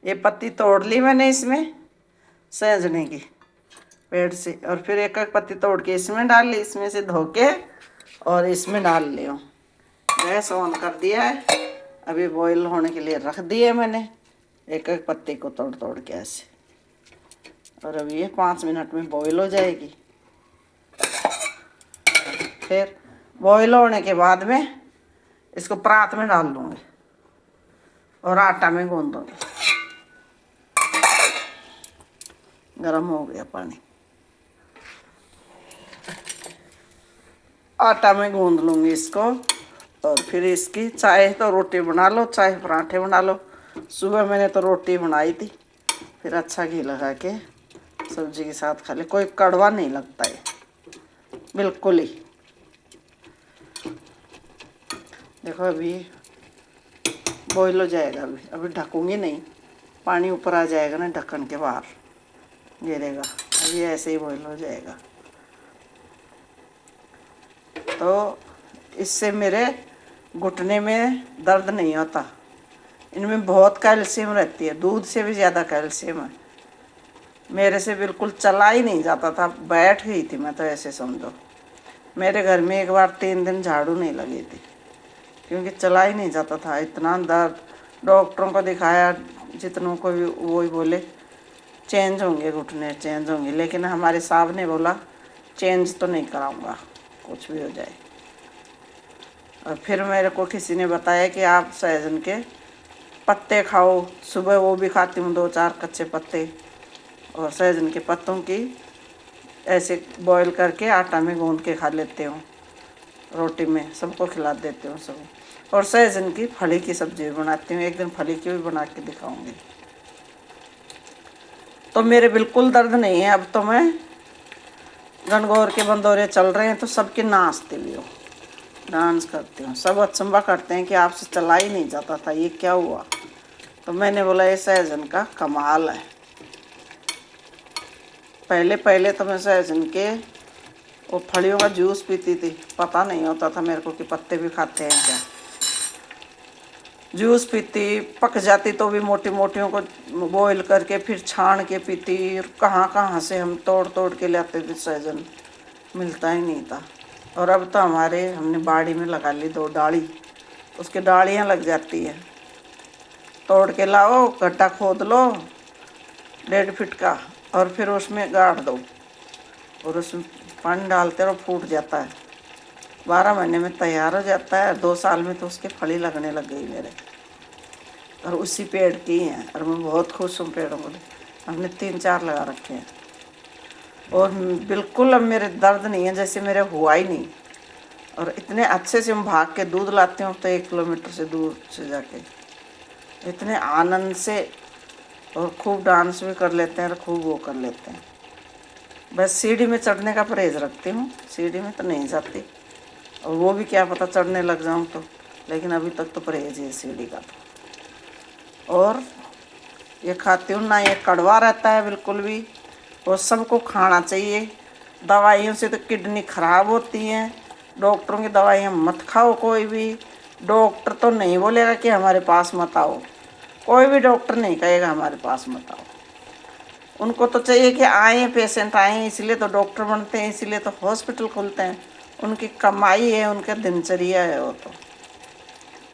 ये पत्ती तोड़ ली मैंने इसमें सहजने की पेड़ से, और फिर एक एक पत्ती तोड़ के इसमें डाल ली, इसमें से धो के और इसमें डाल लियो। गैस ऑन कर दिया है, अभी बॉईल होने के लिए रख दिए मैंने एक एक पत्ती को तोड़ तोड़ के ऐसे, और अभी ये 5 मिनट में बॉईल हो जाएगी। फिर बॉईल होने के बाद में इसको परात में डाल दूँगी और आटा में गूंद दूँगी। गरम हो गया पानी, आटा में गूंद लूँगी इसको, और फिर इसकी चाहे तो रोटी बना लो चाहे पराठे बना लो। सुबह मैंने तो रोटी बनाई थी, फिर अच्छा घी लगा के सब्जी के साथ खा ले, कोई कड़वा नहीं लगता है बिल्कुल ही। देखो अभी बॉईल हो जाएगा, अभी ढकूंगी नहीं, पानी ऊपर आ जाएगा ना ढक्कन के बाहर गिरेगा, अभी ऐसे ही बॉईल हो जाएगा। तो इससे मेरे घुटने में दर्द नहीं होता। इनमें बहुत कैल्शियम रहती है, दूध से भी ज़्यादा कैल्शियम है। मेरे से बिल्कुल चला ही नहीं जाता था, बैठ गई थी मैं तो ऐसे समझो। मेरे घर में एक बार 3 दिन झाड़ू नहीं लगी थी, क्योंकि चला ही नहीं जाता था, इतना दर्द। डॉक्टरों को दिखाया जितनों को भी, वही बोले चेंज होंगे घुटने, चेंज होंगे, लेकिन हमारे साहब ने बोला चेंज तो नहीं कराऊंगा कुछ भी हो जाए। और फिर मेरे को किसी ने बताया कि आप सहजन के पत्ते खाओ, सुबह वो भी खाती हूँ 2-4 कच्चे पत्ते, और सहजन के पत्तों की ऐसे बॉईल करके आटा में गूंद के खा लेते हूँ, रोटी में सबको खिला देती हूँ सब। और सहजन की फली की सब्जी भी बनाती हूँ, एक दिन फली की भी बना के दिखाऊंगी। तो मेरे बिल्कुल दर्द नहीं है। अब तो मैं गणगौर के बंदोरे चल रहे हैं तो सबके नाचती भी हूँ, डांस करती हूँ। सब अचंभा करते हैं कि आपसे चला ही नहीं जाता था, ये क्या हुआ। तो मैंने बोला ये सहजन का कमाल है। पहले पहले तो मैं सहजन के वो फलियों का जूस पीती थी, पता नहीं होता था मेरे को कि पत्ते भी खाते हैं क्या। जूस पीती, पक जाती तो भी मोटी मोटियों को बॉईल करके फिर छान के पीती। और कहाँ कहाँ से हम तोड़ तोड़ के लाते थे सहजन, मिलता ही नहीं था। और अब तो हमने बाड़ी में लगा ली 2 डाली, उसके डालियाँ लग जाती है। तोड़ के लाओ, गड्ढा खोद लो 1.5 फीट का, और फिर उसमें गाड़ दो और उसमें पानी डालते रहो, फूट जाता है। 12 महीने में तैयार हो जाता है। 2 साल में तो उसके फली लगने लग गई मेरे, और उसी पेड़ की हैं, और मैं बहुत खुश हूँ पेड़ों को। हमने 3-4 लगा रखे हैं, और बिल्कुल अब मेरे दर्द नहीं है, जैसे मेरे हुआ ही नहीं। और इतने अच्छे से हम भाग के दूध लाते हूँ तो 1 किलोमीटर से दूर से जाके, इतने आनंद से, और खूब डांस भी कर लेते हैं और खूब वो कर लेते हैं। बस सीढ़ी में चढ़ने का परहेज रखती हूँ, सीढ़ी में तो नहीं जाती, और वो भी क्या पता चढ़ने लग जाऊँ तो, लेकिन अभी तक तो परहेज है सीढ़ी का तो। और ये खाती हूँ ना, ये कड़वा रहता है बिल्कुल भी, और सबको खाना चाहिए। दवाइयों से तो किडनी खराब होती हैं, डॉक्टरों की दवाइयाँ मत खाओ कोई भी। डॉक्टर तो नहीं बोलेगा कि हमारे पास मत आओ, कोई भी डॉक्टर नहीं कहेगा हमारे पास मत आओ। उनको तो चाहिए कि आए पेशेंट आए, इसलिए तो डॉक्टर बनते हैं, इसीलिए तो हॉस्पिटल खुलते हैं। उनकी कमाई है, उनका दिनचर्या है वो तो।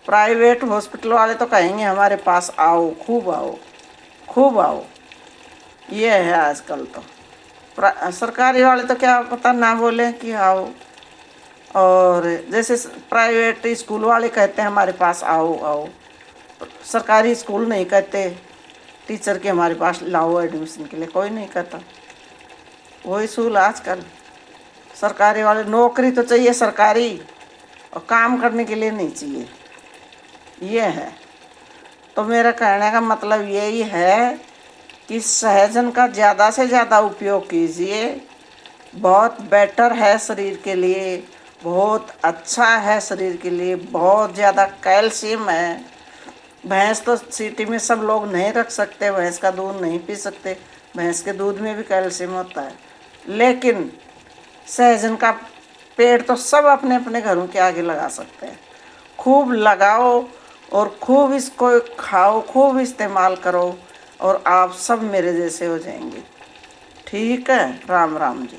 प्राइवेट हॉस्पिटल वाले तो कहेंगे हमारे पास आओ, खूब आओ, खूब आओ, ये है आजकल तो। सरकारी वाले तो क्या पता ना बोले कि आओ। और जैसे प्राइवेट स्कूल वाले कहते हैं हमारे पास आओ आओ, सरकारी स्कूल नहीं कहते टीचर के हमारे पास लाओ एडमिशन के लिए, कोई नहीं कहता। वही स्कूल आजकल सरकारी वाले, नौकरी तो चाहिए सरकारी, और काम करने के लिए नहीं चाहिए, ये है। तो मेरा कहने का मतलब यही है कि सहजन का ज़्यादा से ज़्यादा उपयोग कीजिए, बहुत बेटर है शरीर के लिए, बहुत अच्छा है शरीर के लिए, बहुत ज़्यादा कैल्शियम है। भैंस तो सिटी में सब लोग नहीं रख सकते, भैंस का दूध नहीं पी सकते, भैंस के दूध में भी कैल्शियम होता है, लेकिन सहजन का पेड़ तो सब अपने अपने घरों के आगे लगा सकते हैं। खूब लगाओ और खूब इसको खाओ, खूब इस्तेमाल करो। और आप सब मेरे जैसे हो जाएंगे। ठीक है, राम राम जी।